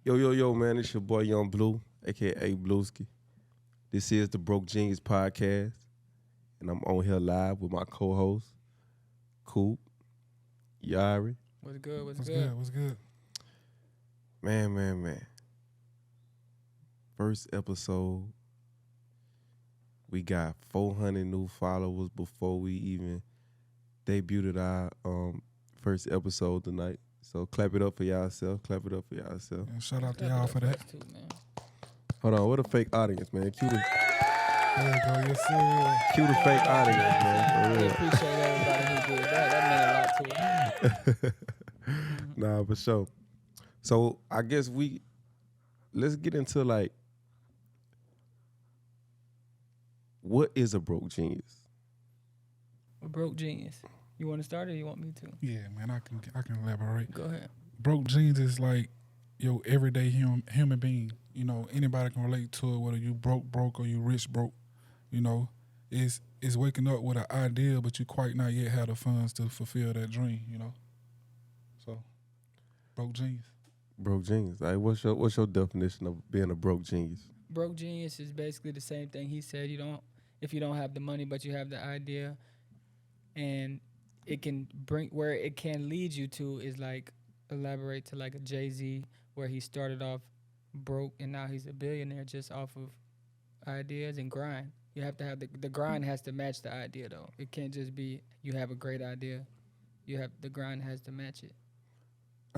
Yo, man, it's your boy Yung Bleu, aka Blueski. This is the Broke Genius Podcast, and I'm on here live with my co-host, Coop, Yari. What's good? What's good? What's good? Man. First episode, we got 400 new followers before we even debuted our first episode tonight. So clap it up for y'allself. And shout out to y'all for that. Too, man. Hold on, what a fake audience, man. Cue the There you go, yes sir. fake audience, man. For We real. appreciate everybody who did that. That meant a lot to us. Nah, for sure. So I guess let's get into like, what is a broke genius? A broke genius. You want to start or you want me to? Yeah, man, I can elaborate. Go ahead. Broke jeans is like your everyday human being. You know, anybody can relate to it, whether you broke or you rich broke. You know, is waking up with an idea, but you quite not yet have the funds to fulfill that dream. You know, so broke genius. Broke genius. Like, what's your definition of being a broke genius? Broke genius is basically the same thing he said. If you don't have the money, but you have the idea, and it can bring where it can lead you to is like elaborate to like a Jay-Z where he started off broke and now he's a billionaire just off of ideas and grind. You have to have the grind has to match the idea though. It can't just be you have a great idea. The grind has to match it.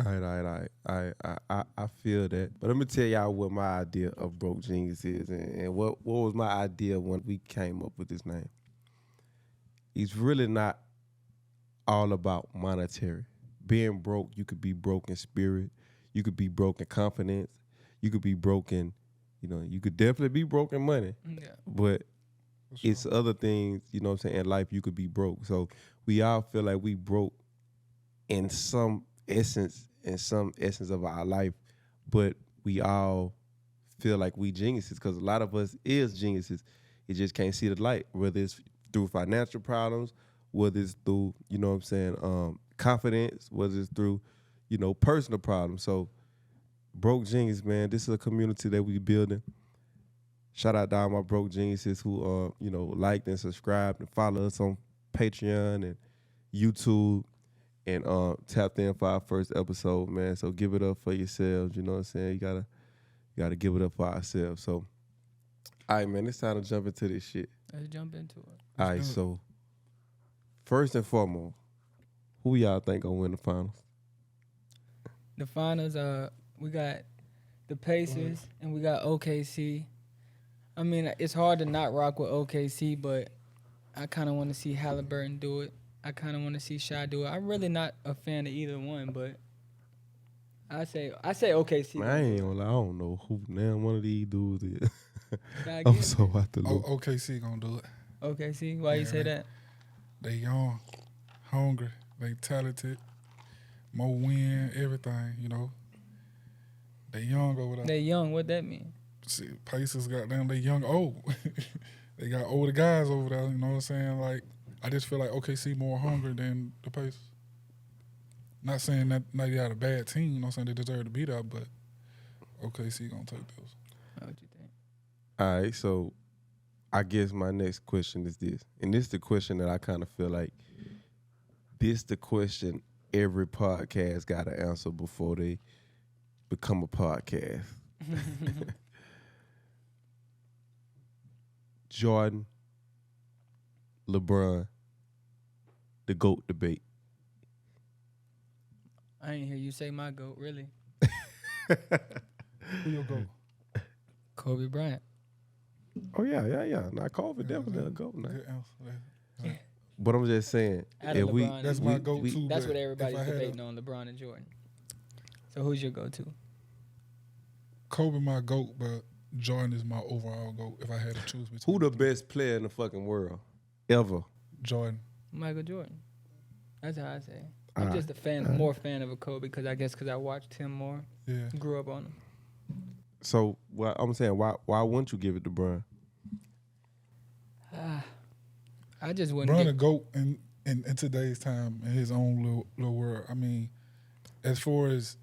All right. I feel that. But let me tell y'all what my idea of broke genius is and what was my idea when we came up with this name. It's really not all about monetary. Being broke, you could be broke in spirit. You could be broke in confidence. You could be broken, you could definitely be broke in money. Yeah. But it's other things, you know what I'm saying, in life you could be broke. So we all feel like we broke in some essence of our life, but we all feel like we geniuses because a lot of us is geniuses. You just can't see the light, whether it's through financial problems, whether it's through, confidence, whether it's through, personal problems. So Broke Genius, man, this is a community that we building. Shout out to all my broke geniuses who liked and subscribed and follow us on Patreon and YouTube and tapped in for our first episode, man. So give it up for yourselves, you know what I'm saying? You gotta give it up for ourselves. So all right, man, it's time to jump into this shit. Let's jump into it. All right, so first and foremost, who y'all think gonna win the finals? The finals, we got the Pacers and we got OKC. I mean, it's hard to not rock with OKC, but I kind of want to see Halliburton do it. I kind of want to see Shy do it. I'm really not a fan of either one, but I say OKC. Man, I ain't gonna lie, I don't know who now one of these dudes is. Gotta I'm get it. so out the loop. OKC gonna do it. OKC, why you Yeah, say man. that? They young, hungry, they talented, more win, everything. You know, they young over there. They young, what that mean? See, Pacers got them. They young old. They got older guys over there. You know what I'm saying? Like, I just feel like OKC more hungry than the Pacers. Not saying that they got a bad team. You know what I'm saying? They deserve to be there, but OKC gonna take those. What you think? All right, so I guess my next question is this. And this is the question that I kind of feel like this the question every podcast got to answer before they become a podcast. Jordan, LeBron, the GOAT debate. I ain't hear you say my GOAT, really. Who your go? Kobe Bryant. Oh, yeah. Now, Kobe definitely a GOAT now. Good answer. But I'm just saying, Out if of we, LeBron, That's my go-to. That's but what everybody's if I had debating on, LeBron and Jordan. So who's your go-to? Kobe my GOAT, but Jordan is my overall GOAT if I had to choose between who the best player in the fucking world ever? Jordan. Michael Jordan. That's how I say. I'm just more fan of a Kobe because I watched him more. Yeah. Grew up on him. So I'm saying, why wouldn't you give it to Bron? I just wouldn't. Bron a GOAT in today's time in his own little world. I mean, as far as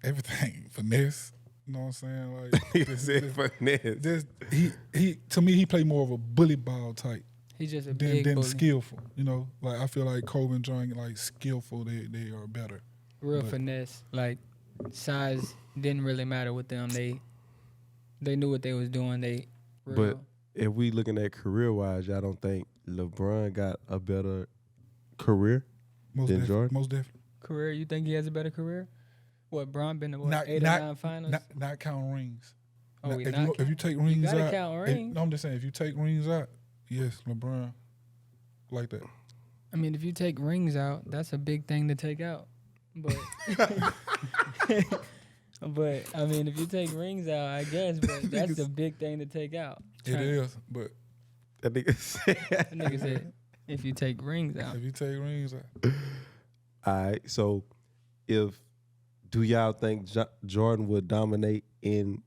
everything. Finesse. You know what I'm saying? Like He said finesse. just he to me he played more of a bully ball type He's just a than big bully. skillful. You know, like I feel like Kobe and John like skillful. They are better. Real But- finesse. Like size didn't really matter with them. They knew what they was doing. They real. But if we looking at career-wise, y'all don't think LeBron got a better career than Jordan? Most definitely. Career, you think he has a better career? What, Bron been to what, Not- 8 not- or 9 finals? Not counting rings. Oh, Now, we if, not you, if you take you rings gotta out, count if- rings. no, I'm just saying if you take rings out, yes, LeBron like that. I mean, if you take rings out, that's a big thing to take out. But but I mean, if you take rings out, I guess, but that's a big thing to take out. It is, but That nigga said. That nigga said, if you take rings out. if you take rings out, All right, so do y'all think Jordan would dominate in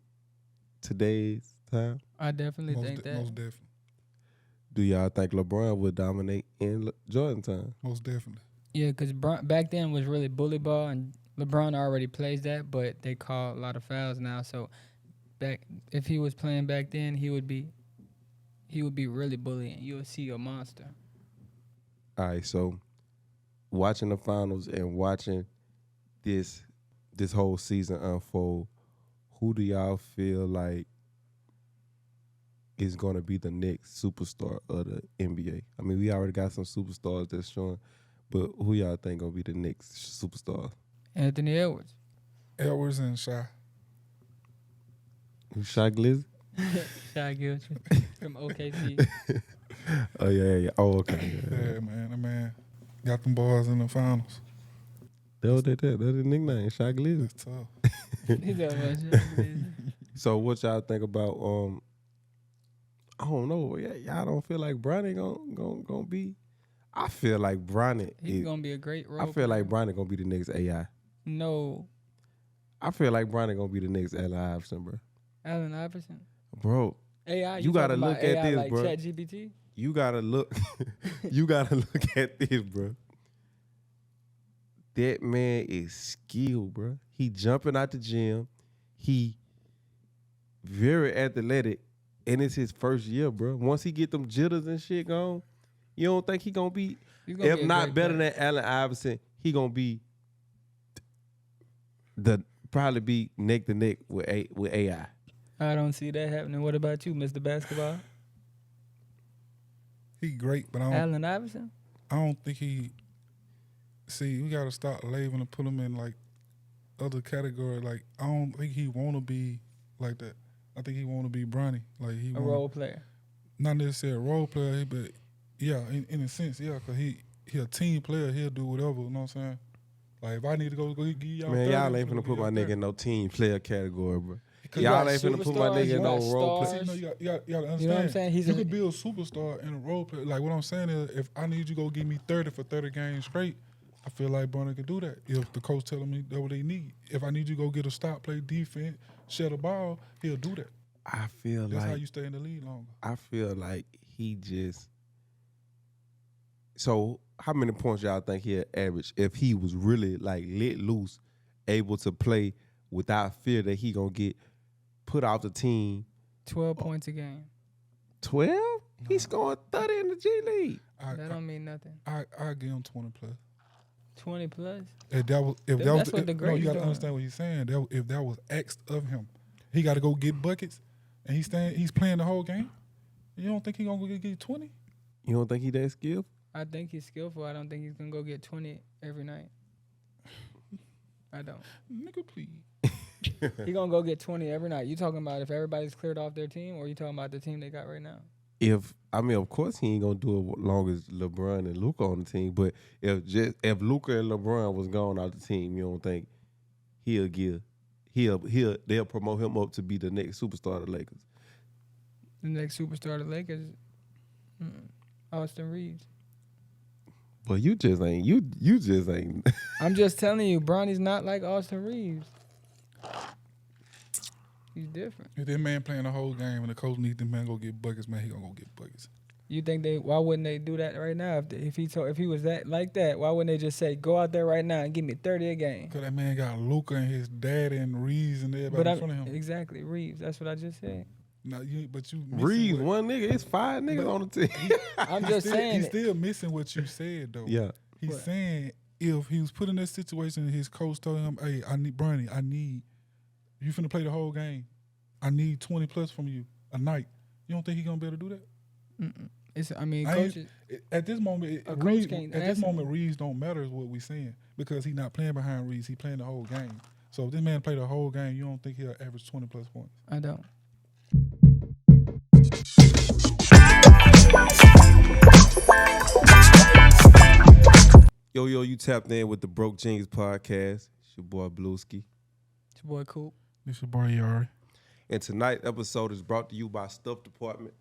today's time? I definitely think that. most definitely, Do y'all think LeBron would dominate in Jordan time? most definitely. Yeah, because back then was really bully ball, and LeBron already plays that, but they call a lot of fouls now. So if he was playing back then, he would be really bullying. You would see a monster. All right, so watching the finals and watching this whole season unfold, who do y'all feel like is going to be the next superstar of the NBA? I mean, we already got some superstars that's showing, but who y'all think going to be the next superstar? Anthony Edwards. Edwards and Shy. Who shot Glizzy? Shy Gilchrist from OKC. Oh, yeah. Oh, okay. Yeah, man, that man got them boys in the finals. That's his nickname, Shot Glizzy. It's tough. He's talking about Shy Gilchrist. So what y'all think about, I don't know, y'all don't feel like Bronny gonna be? I feel like Bronny He's gonna be a great role. I feel like Bronny gonna be the next AI. No, I feel like Bronny gonna be the next Allen Iverson, bro. Allen Iverson. Bro, AI. You gotta talking about look at AI this, like bro. ChatGPT. you gotta look. You gotta look at this, bro. That man is skilled, bro. He jumping out the gym. He very athletic, and it's his first year, bro. Once he get them jitters and shit gone, you don't think he gonna be? He's gonna If be a not great better player. than Allen Iverson, he gonna be probably be neck to neck with AI. I don't see that happening. What about you, Mr. Basketball? He great, but I Allen Iverson? don't think he. See, we gotta stop labeling and put him in like other category. Like I don't think he wanna be like that. I think he wanna be Bronny. Like he A wanna, role player. not necessarily a role player, but yeah, in a sense, yeah, cause he a team player. He'll do whatever. You know what I'm saying? Like if I need to go give y'all, Man, 30, y'all I'm ain't finna gonna put give my y'all nigga in no team player category, bro. Cause Y'all got ain't finna put my superstars, nigga you in no got role stars. play. See, no, you gotta understand. You know what I'm saying? You could be a superstar in a role play. Like what I'm saying is, if I need you to go give me 30 for 30 games straight, I feel like Bronny could do that. If the coach telling me that's what they need. If I need you to go get a stop, play defense, share the ball, he'll do that. I feel That's how like you stay in the league longer. I feel like he just. So how many points y'all think he'll average if he was really like let loose, able to play without fear that he gonna get put off the team? 12 points a game. 12? He's scoring 30 in the G League. That don't mean nothing. I give him 20 plus. 20 plus? If that was That's what the no, greats you gotta doing. understand what he's saying. If that was asked of him, he got to go get buckets, and he's playing the whole game. You don't think he gonna go get 20? You don't think he that skilled? I think he's skillful. I don't think he's going to go get 20 every night. I don't. Nigga, please. He going to go get 20 every night. You talking about if everybody's cleared off their team, or you talking about the team they got right now? Of course he ain't gonna do it as long as LeBron and Luka on the team. But if Luka and LeBron was gone out the team, you don't think they'll promote him up to be the next superstar of the Lakers? The next superstar of the Lakers, Austin Reeves. Well, you just ain't. I'm just telling you, Bronny's not like Austin Reeves. He's different. If that man playing the whole game and the coach needs the man to go get buckets, man, he gonna go get buckets. You think why wouldn't they do that right now? If he was that like that, why wouldn't they just say go out there right now and give me 30 a game? Cause that man got Luka and his daddy and Reeves and everybody in front of him. Exactly, Reeves. That's what I just said. No, but you Reeves, one nigga, it's 5 niggas on the team. I'm just saying. He's still missing what you said though. Yeah. He's saying if he was put in that situation and his coach told him, hey, Bronny, you finna play the whole game. I need 20 plus from you a night. You don't think he gonna be able to do that? Coaches. At this moment, Reeves don't matter is what we saying because he's not playing behind Reeves. He playing the whole game. So if this man play the whole game, you don't think he'll average 20 plus points? I don't. Yo, you tapped in with the Broke Jeans podcast. It's your boy Blueski. It's your boy Coop. It's your boy Yari. And tonight's episode is brought to you by Stuff Department.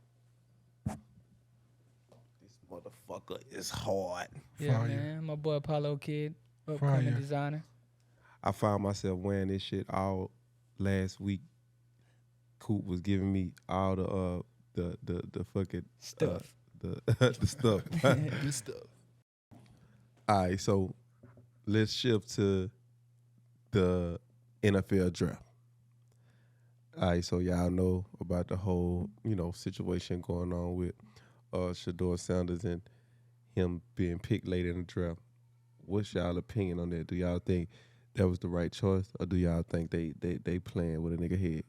This motherfucker is hard. Yeah, Fire. man. My boy Apollo Kid, Fire. upcoming designer. I found myself wearing this shit all last week. Coop was giving me all the fucking Stuff. The stuff. This stuff. All right, so let's shift to the NFL draft. All right, so y'all know about the whole, situation going on with Shedeur Sanders and him being picked late in the draft. What's y'all opinion on that? Do y'all think that was the right choice, or do y'all think they playing with a nigga head?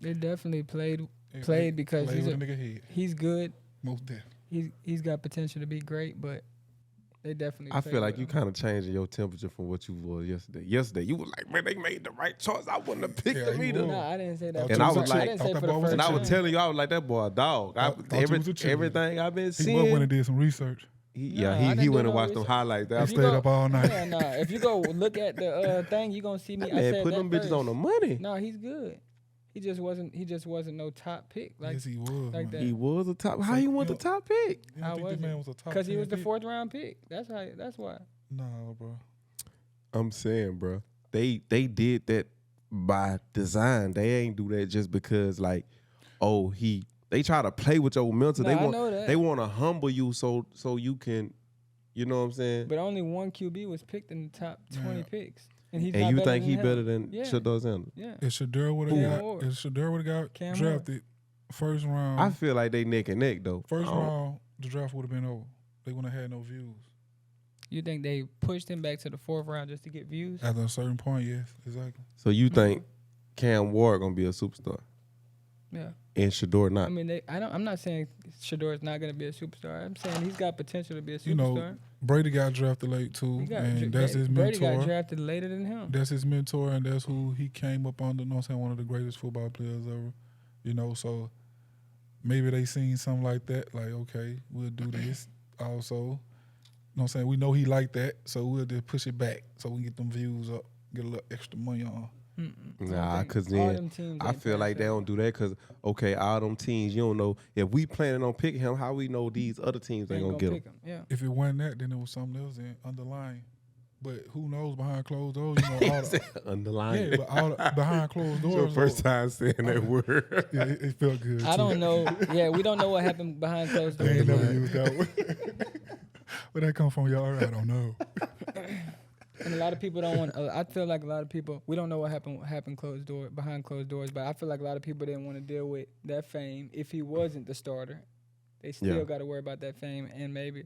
They definitely played because with a nigga head. He's good. Most definitely. He's got potential to be great, but they definitely. I feel like you kind of changing your temperature from what you was yesterday. Yesterday, you were like, man, they made the right choice. I wouldn't have picked him either. No, I didn't say that. And I was like, I didn't say for the first and I was time. telling you, I was like, that boy a dog. Everything I've been seeing. He went and did some research. He didn't went do and watched research. them highlights. He That stayed up all night. Yeah, nah. If you go look at the thing, you gonna see me. I man said put that them bitches first. on the money. No, he's good. He just wasn't no top pick. Like, Yes, he was. like man. that. He was a top. How he want the top pick? You How don't think was this man was a top because he 10 was the pick? 4th round pick. That's why. No, bro. I'm saying, bro, they did that by design. They ain't do that just because they try to play with your mental. No, I know that. They want to humble you so you can, you know what I'm saying? But only one QB was picked in the top 20 Yeah. picks, and he's And not you better think than he him. better than Yeah. Shedeur Sanders? Yeah. If Shedeur would have got Cam drafted first round, I feel like they neck and neck though. first round, the draft would have been over. They wouldn't have had no views. You think they pushed him back to the 4th round just to get views? At a certain point, yes, exactly. So you think Cam Ward gonna be a superstar Yeah. and Shedeur not? I mean, I'm not saying Shedeur is not going to be a superstar. I'm saying he's got potential to be a superstar. You know, Brady got drafted late too, and that's his Brady got mentor. drafted later than him. That's his mentor, and that's who he came up under. You know what I'm saying? One of the greatest football players ever. You know, so maybe they seen something like that. Like, okay, we'll do this also. You know what I'm saying? We know he like that, so we'll just push it back so we can get them views up, get a little extra money on. Nah, because all then them teams I ain't feel like they passing. don't do that because, okay, all them teams, you don't know. If we planning on picking him, how we know these other teams ain't going to get him? pick him. Yeah. If it wasn't that, then it was something else underlying. But who knows behind closed doors? You know, all the, Underlying. yeah, but all the, behind closed It's doors. your first time saying that word. Yeah, it felt good. I too. don't know. Yeah, we don't know what happened behind closed I doors. ain't never but- used that one. Where that come from, y'all? I don't know. And a lot of people don't want. I feel like a lot of people. We don't know what happened behind closed doors. But I feel like a lot of people didn't want to deal with that fame if he wasn't the starter. They still got to worry about that fame, and maybe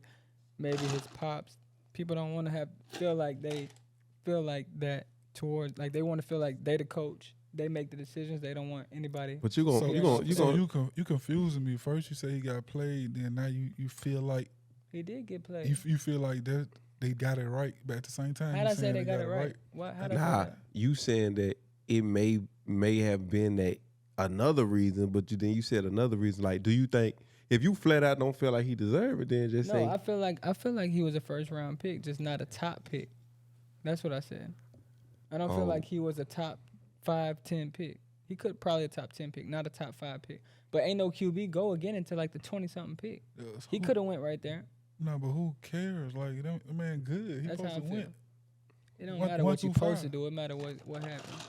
his pops. People don't want to feel like that towards like they want to feel like they the coach. They make the decisions. They don't want anybody. But you confusing me. First you say he got played, then now you feel like He did get played. you feel like that they got it right, but at the same time, How'd I you say saying they got it right? What? How'd I say Nah, that? you saying that it may have been that another reason, but then you said another reason. Like, do you think if you flat out don't feel like he deserved it, then just say No, I feel like he was a 1st round pick, just not a top pick. That's what I said. I don't feel like he was a top 5, 10 pick. He could probably a top 10 pick, not a top 5 pick. But ain't no QB go again until like the 20-something pick. He could have went right there. No, but who cares? Like, the man good. He That's how supposed I to feel. win. It don't One- matter one what you through supposed to five. do. It matter what happens.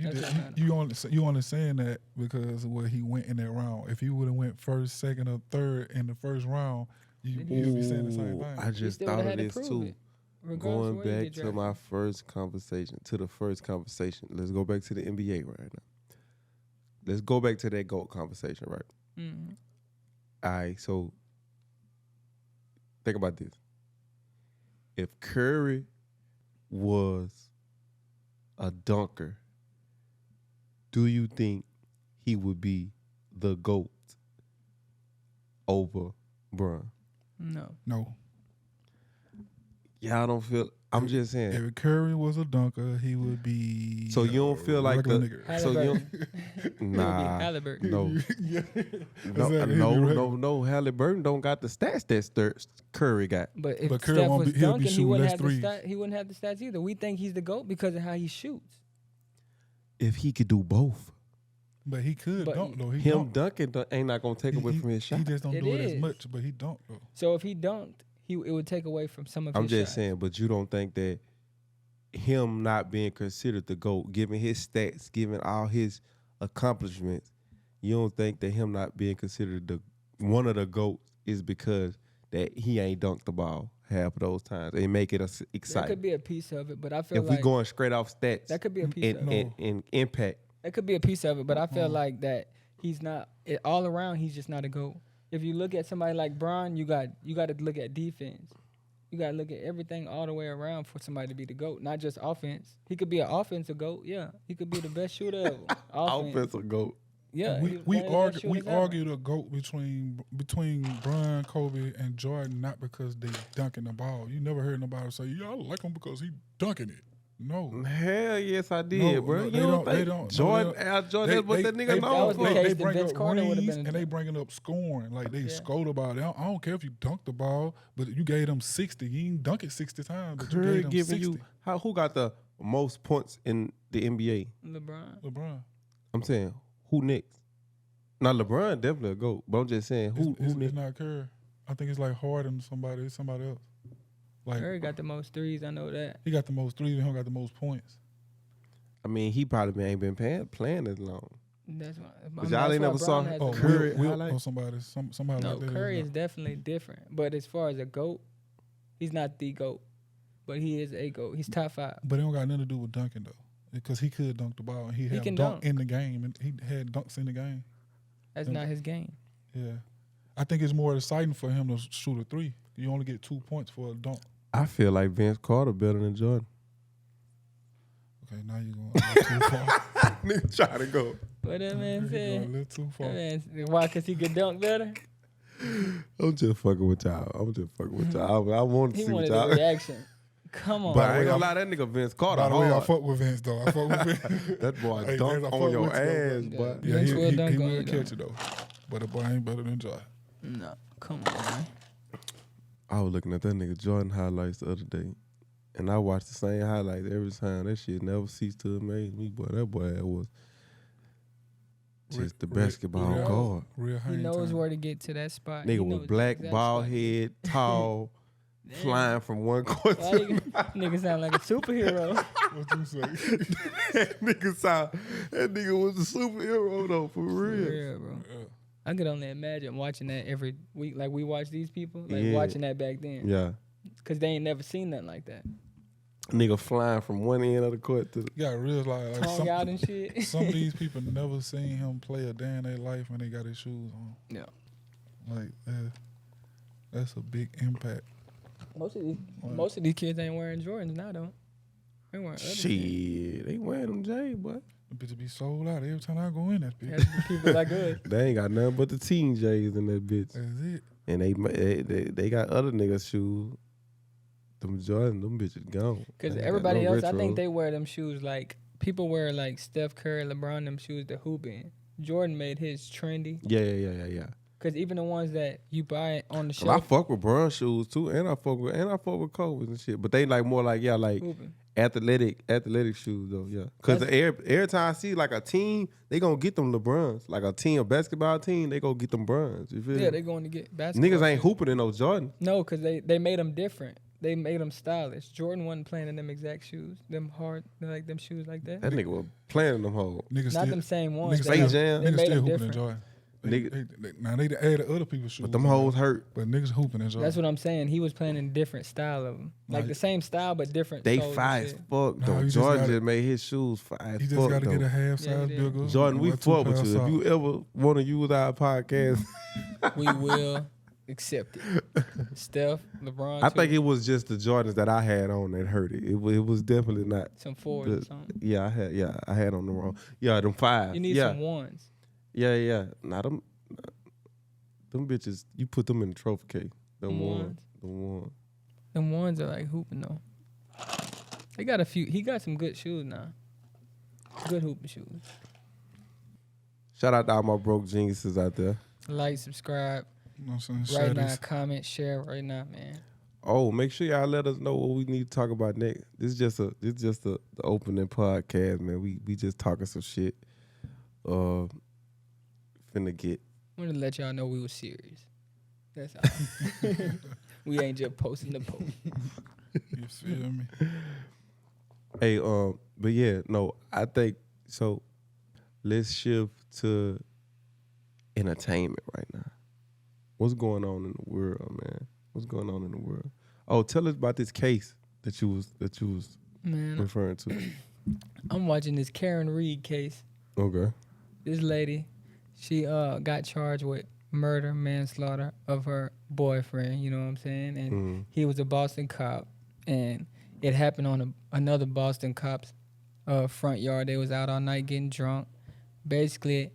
That's what matters. You only saying that because of what he went in that round. If he would have went first, second, or third in the first round, you'd be saying the same Ooh, thing. I just still thought would've of had to this prove too. it, regardless of Going where you back get to drafted. my first conversation. Let's go back to the NBA right now. Let's go back to that GOAT conversation, right? Mhm. All right, so think about this. If Curry was a dunker, do you think he would be the GOAT over Bron? No. No. Y'all don't feel. I'm just saying. If Curry was a dunker, he would be. So you don't feel like regular the- nigga. So you Halliburton. nah, Halliburton. no, yeah. no, Exactly, he'll be regular. no. Halliburton don't got the stats that Curry got. But if But Curry Steph won't was be- he'll be dunking, he shooting wouldn't less have the threes. stat. He wouldn't have the stats either. We think he's the GOAT because of how he shoots. If he could do both, But he could But dunk though. He him dunked. dunking ain't not gonna take away from his shot. He just don't It do it as is. much, but he dunked though. So if he dunked, it would take away from some of I'm his just shots. saying, but you don't think that him not being considered the GOAT, given his stats, given all his accomplishments, you don't think that him not being considered the one of the GOATs is because that he ain't dunked the ball half of those times. They make it That exciting. could be a piece of it, but I feel If like we going straight off stats that could be a piece of it. and impact, That could be a piece of it, but I feel like that he's not all around. He's just not a GOAT. If you look at somebody like Bron, you got to look at defense. You got to look at everything all the way around for somebody to be the GOAT, not just offense. He could be an offensive GOAT, yeah. He could be the best shooter ever. offensive GOAT. Yeah, we he's one of the best we shooters ever. argued a GOAT between Bron, Kobe, and Jordan, not because they dunking the ball. You never heard nobody say, "Yeah, I like him because he dunking it." No. Hell yes, I did, No, bro. no, you they don't don't- think they don't- no, Jordan, they don't. Al Jordan, that's what that nigga that known was the for. case, They then bring Vince up Carter would've rings been- and they bringing up scoring. Like they Yeah. scold about it. I don't care if you dunk the ball, but you gave them 60. You didn't dunk it 60 times, but you Curry gave them giving 60. you who got the most points in the NBA? LeBron. LeBron. I'm saying who next? Now LeBron definitely a GOAT, but I'm just saying who It's next? not Curry. I think it's like Harden, somebody else. Like Curry got the most threes. I know that. he got the most threes and he got the most points. I mean, he probably ain't been playing as long. That's why. But y'all ain't never saw has Oh, the Curry most. Will highlight? or somebody No, like that. Curry is definitely different. But as far as a GOAT, he's not the GOAT. But he is a GOAT. He's top 5. But it don't got nothing to do with dunking though, because he could dunk the ball and he had can dunk dunk. in the game and he had dunks in the game. That's Yeah. not his game. Yeah, I think it's more exciting for him to shoot a three. You only get 2 points for a dunk. I feel like Vince Carter better than Jordan. Okay, now you're going a little too far. Nigga try to go. What that man You're going a said? little too far. That man said, why? Because he could dunk better? I'm just fucking with y'all. I want to He see what wanted a y'all. reaction. Come on. But I ain't way, gonna lie, that nigga Vince Carter By the way, I hard. fuck with Vince though. I fuck with Vince. That boy Hey, dunk Vince, I on fuck your with you, though, ass, bro. boy. Yeah, Vince he will dunk on will you, catch it though. But the boy ain't better than Joy. No, come on, man. I was looking at that nigga Jordan highlights the other day, and I watched the same highlights every time. That shit never ceased to amaze me, boy. That boy was just the basketball real- guard. Real He hang knows time. where to get to that spot. He Nigga knows was the black, exact bald spot. head, tall, Damn. flying from one court Why to you- nigga sound like a superhero. What you say? that nigga was a superhero though, for For real. real, bro. Yeah. I could only imagine watching that every week. Like we watch these people, like Yeah. watching that back then. Yeah. Because they ain't never seen nothing like that. Nigga flying from one end of the court to the You gotta realize like Tongue out and shit. some of these people never seen him play a day in their life when they got his shoes on. Yeah. Like that's a big impact. Most of these kids ain't wearing Jordans now, though. They wearing other shit. shit. They wearing them J, boy. The bitch be sold out every time I go in that bitch. Has to be people like us. They ain't got nothing but the teen J's in that bitch. That's it. And they got other niggas' shoes. Them Jordan, them bitches gone. Because They ain't got everybody no else, I think retros. they wear them shoes like people wear like Steph Curry, LeBron, them shoes to hoop in. Jordan made his trendy. Yeah. Because even the ones that you buy on the 'Cause I shelf, fuck with Bron shoes too, and I fuck with Kobe's and shit. But they like more like hooping. athletic shoes though, yeah. Cause every time I see like a team, they gonna get them LeBrons. Like a basketball team, they go get them Brons. You feel Yeah, me? they going to get basketball. Niggas ain't shoes. hooping in no Jordan. No, because they made them different. they made them stylish. Jordan wasn't playing in them exact shoes, them hard, like them shoes like that. That nigga was playing them hoes. Niggas Not still, them same ones. niggas They, Space still, Jam. they niggas made still them hooping different. in Jordan. Nigga- Now they added other people's shoes. But them on hoes there. hurt. But niggas hooping in Jordan. That's what I'm saying. He was playing in different style of them, like Nah, the same style but different. They soles and fire as shit. fuck Nah, though. you just Jordan gotta- just made his shoes fire as You fuck just got to though. get a half Yeah, size he did. bigger. Jordan, we wear 2 fuck with pairs you. If socks. you ever want to use our podcast, We will accept it. Steph, LeBron. I too. think it was just the Jordans that I had on that hurt it. It was definitely not. some fours or the- something. Yeah, I had on the wrong. Yeah, them 5. You need yeah. some ones. Yeah. Now them bitches, you put them in the trophy case. Them ones. Them ones. Them ones are like hooping though. They got a few. He got some good shoes now. Good hooping shoes. Shout out to all my broke geniuses out there. Like, subscribe You know what I'm saying? right Share now. this. Comment, share right now, man. Oh, make sure y'all let us know what we need to talk about next. This is just the opening podcast, man. We just talking some shit. Finna get. Wanted to let y'all know we was serious. That's all. We ain't just posting the post. You feel me? Hey, but yeah, no, I think so. Let's shift to entertainment right now. What's going on in the world, man? What's going on in the world? Oh, tell us about this case that you was Man, referring to. I'm watching this Karen Reed case. Okay. This lady, she got charged with murder, manslaughter of her boyfriend, you know what I'm saying? And Mhm. he was a Boston cop, and it happened on another Boston cop's front yard. They was out all night getting drunk. Basically,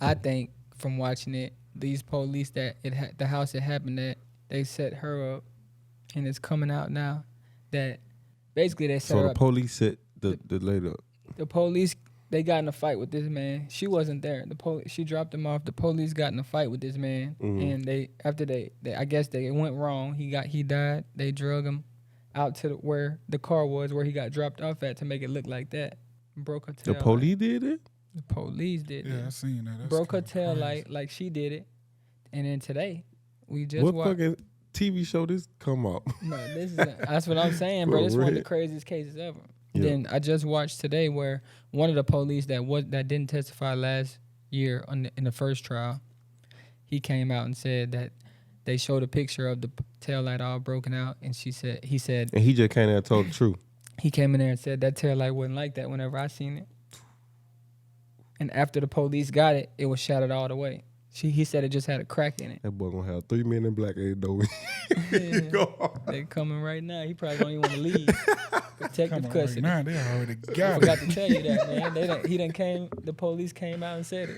I think from watching it, these police that the house it happened at, they set her up, and it's coming out now that basically they set So her the up. police set the lady up. The police, they got in a fight with this man. She wasn't there. She dropped him off. The police got in a fight with this man, Mhm. and after they I guess it went wrong. He died. They drug him out to where the car was, where he got dropped off at, to make it look like that. Broke her The tail. police did it? The police did Yeah, I it. seen that. That's Broke her kinda tail crazy. light like she did it, and then today we just What watched. fucking TV show this come up? No, that's what I'm saying, bro. For This is one of the real. craziest cases ever. Yeah. Then I just watched today where one of the police that didn't testify last year in the first trial, he came out and said that they showed a picture of the tail light all broken out, and he said And he just came there and told the truth. he came in there and said that tail light wasn't like that whenever I seen it. And after the police got it, it was shattered all the way. He said it just had a crack in it. That boy gonna have 3 men in black ain't know. They coming right now. He probably don't even want to leave. Protective Come on, right custody. now they already I got it. forgot to tell you that, man. The police came out and said it.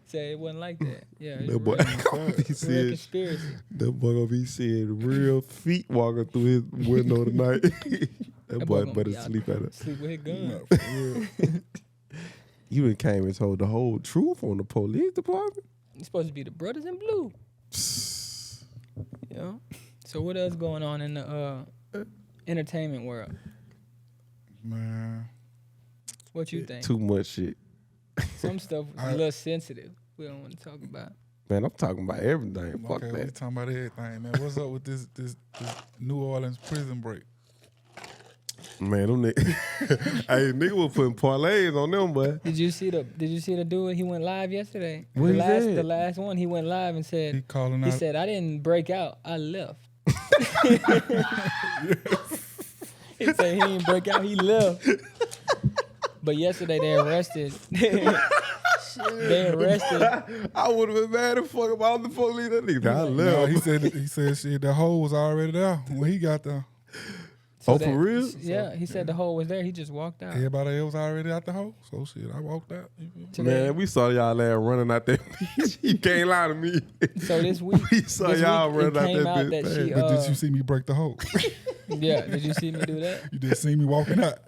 Said it wasn't like that. Yeah, it's That boy real, gonna be real seeing. conspiracy. That boy gonna be seeing real feet walking through his window tonight. that boy gonna better be out sleep at it. Sleep with his gun. No, for real. You done came and told the whole truth on the police department. It's supposed to be the brothers in blue. Yeah. So what else going on in the entertainment world? Man, What you think? Too much shit. Some stuff is a little sensitive. We don't want to talk about. Man, I'm talking about everything. Fuck okay, we that. talking about everything, man. What's up with this New Orleans prison break? Man, them niggas. Hey, nigga was putting parlays on them, boy. Did you see the dude? He went live yesterday. What he said? The last one, he went live and He said, calling he out. said, I didn't break out. I left. He said he didn't break out. He left. But yesterday they arrested. They arrested. I would have been mad as fuck about the police. That nigga, I No, left. he said shit. The hole was already there when he got there. So Oh, for real? Yeah, he said the hole was there. He just walked out. Everybody else was already out the hole. So shit, I walked out. Today. Man, we saw y'all there running out there. You can't lie to me. So this week, We saw this y'all week, it running out came that out bitch. that she, But did you see me break the hole? yeah, did you see me do that? You did see me walking out.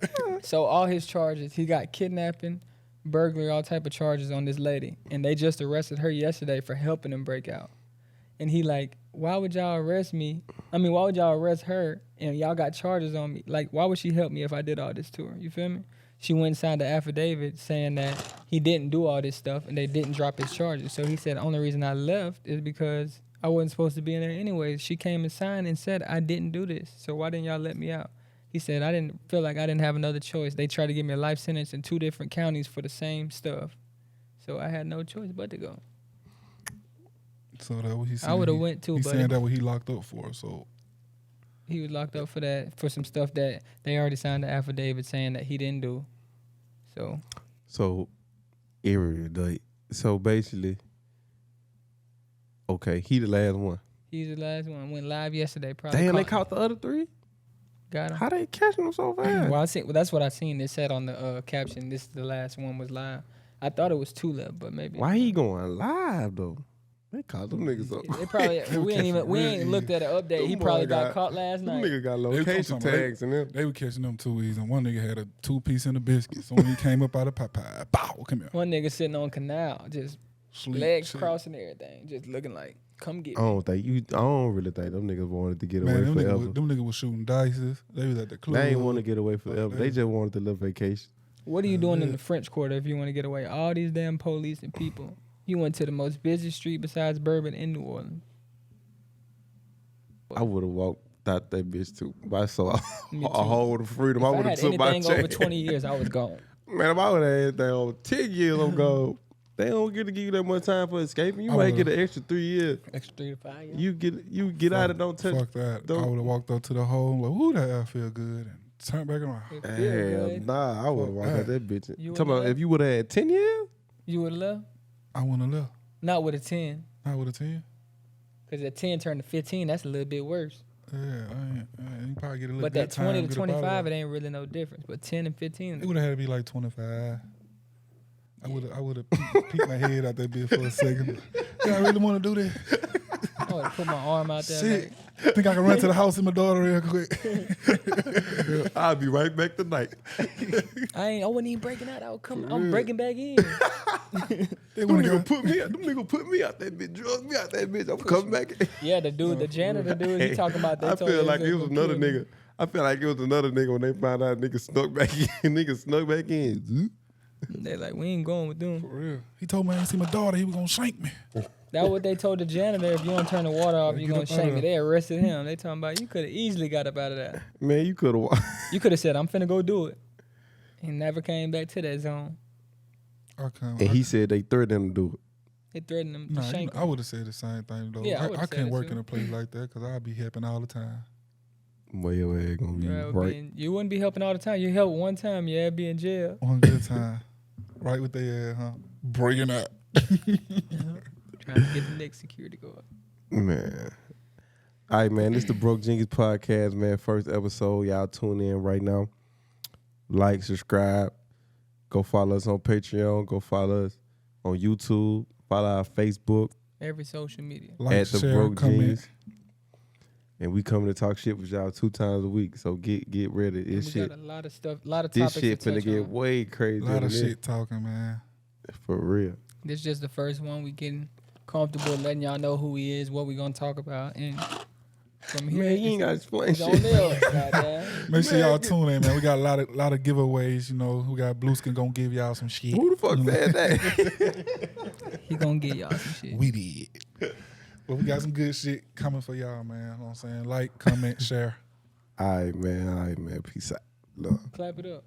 So all his charges, he got kidnapping, burglary, all type of charges on this lady, and they just arrested her yesterday for helping him break out. And he like, why would y'all arrest me? I mean, why would y'all arrest her and y'all got charges on me? Like, why would she help me if I did all this to her? You feel me? She went and signed the affidavit saying that he didn't do all this stuff and they didn't drop his charges. So he said, the only reason I left is because I wasn't supposed to be in there anyway. She came and signed and said I didn't do this. So why didn't y'all let me out? He said I didn't feel like I didn't have another choice. They tried to give me a life sentence in 2 different counties for the same stuff. So I had no choice but to go. So that what he said. I would have went too, He but saying that what he locked up for. So he was locked up for that, for some stuff that they already signed the affidavit saying that he didn't do. So so basically, okay, he the last one. he's the last one. Went live yesterday. Probably Damn, they caught the other 3? got him. How they catching them so fast? Well, that's what I seen. It said on the caption, "This is the last one was live." I thought it was 2 left, but maybe. Why he going live though? They caught them niggas up. They probably we ain't looked at an update. He Them probably boy got caught last Them night. niggas got was location talking about tags and them. they were catching them too easy. And one nigga had a 2-piece in the biscuit. So when he came up out of Popeye, bow, come here. One nigga sitting on canal, just Sleep, legs shit. crossing everything, just looking like, "Come get I me." don't really think them niggas wanted to get Man, away them forever. niggas was shooting dices. They was at the club. They ain't want to get away forever. They just wanted a little vacation. What are you doing in the French Quarter if you want to get away? All these damn police and people. You went to the most busy street besides Bourbon in New Orleans. I would have walked out that bitch too. But I saw Me a too. whole of freedom. If I I would have had took my anything over chance. 20 years, I was gone. Man, if I would have had anything over 10 years, I'm gone. They don't get to give you that much time for escaping. You I might would've- get an extra 3 years. Extra 3 to 5 years. You get out of don't touch. Fuck that. don't- I would have walked up to the hole like, ooh, that air feel good. And turned back around. It feel Hell, good. nah, I would have Fuck walked out that bitch. You Talking about would've if you would have had 10 years? You would have left? I wouldn't have left. Not with a 10. Not with a 10. Because at 10 turned to 15, that's a little bit worse. Yeah, you probably get a little But good that 20 time, to get up out of 25, there. it ain't really no difference. But 10 and 15, It would have had to be like 25. I would have peeked my head out that bitch for a second. Yeah, I really want to do that. I would have put my arm out there. Shit. Like, Think I can run to the house with my daughter real quick. I'll be right back tonight. I wasn't even breaking out. I'm breaking back in. They Them want to niggas go. put me out. Them niggas put me out that bitch. Drug me out that bitch. I'm coming back. Yeah, the janitor dude, he talking about that. I feel like it was another nigga. I feel like it was another nigga when they found out niggas snuck back in. Niggas snuck back in. They like, we ain't going with them. For real. He told me I ain't see my daughter. He was going to shank me. That's what they told the janitor. If you don't turn the water off, Get you gonna up shake outta me. there. They arrested him. They talking about you could have easily got up out of that. Man, you could have. You could have said, I'm finna go do it. He never came back to that zone. And he said they threatened him to do it. They threatened him to Nah, shank I him. would have said the same thing, though. Yeah, I I would've said can't it work too. in a place like that because I'd be helping all the time. Well, your ass gonna be right. You wouldn't be helping all the time. You help one time, yeah, be in jail. One good time. Right with their ass, huh? Breaking up. Trying to get the next security guard. Man. All right, man. This is the Broke Jenkins podcast, man. First episode. Y'all tune in right now. Like, subscribe. Go follow us on Patreon. Go follow us on YouTube. Follow our Facebook Every social media. Like, at the share, Broke comment. Jeans. And we coming to talk shit with y'all 2 times a week. So get ready. And This we shit. got a lot of stuff, a lot of This topics shit to finna touch get on. way A crazier lot than of this. shit talking, man. For real. This just the first one. We getting comfortable letting y'all know who he is, what we gonna talk about, and from here, Man, you ain't gotta explain it's on shit. there. Goddamn. Make sure Man, y'all tune in, man. We got a lot of giveaways. You know, we got Blueskin gonna give y'all some shit. Who the fuck said that? He gonna get y'all some shit. We did. But we got some good shit coming for y'all, man. You know what I'm saying? Like, comment, share. All right, man. Peace out. Love. Clap it up.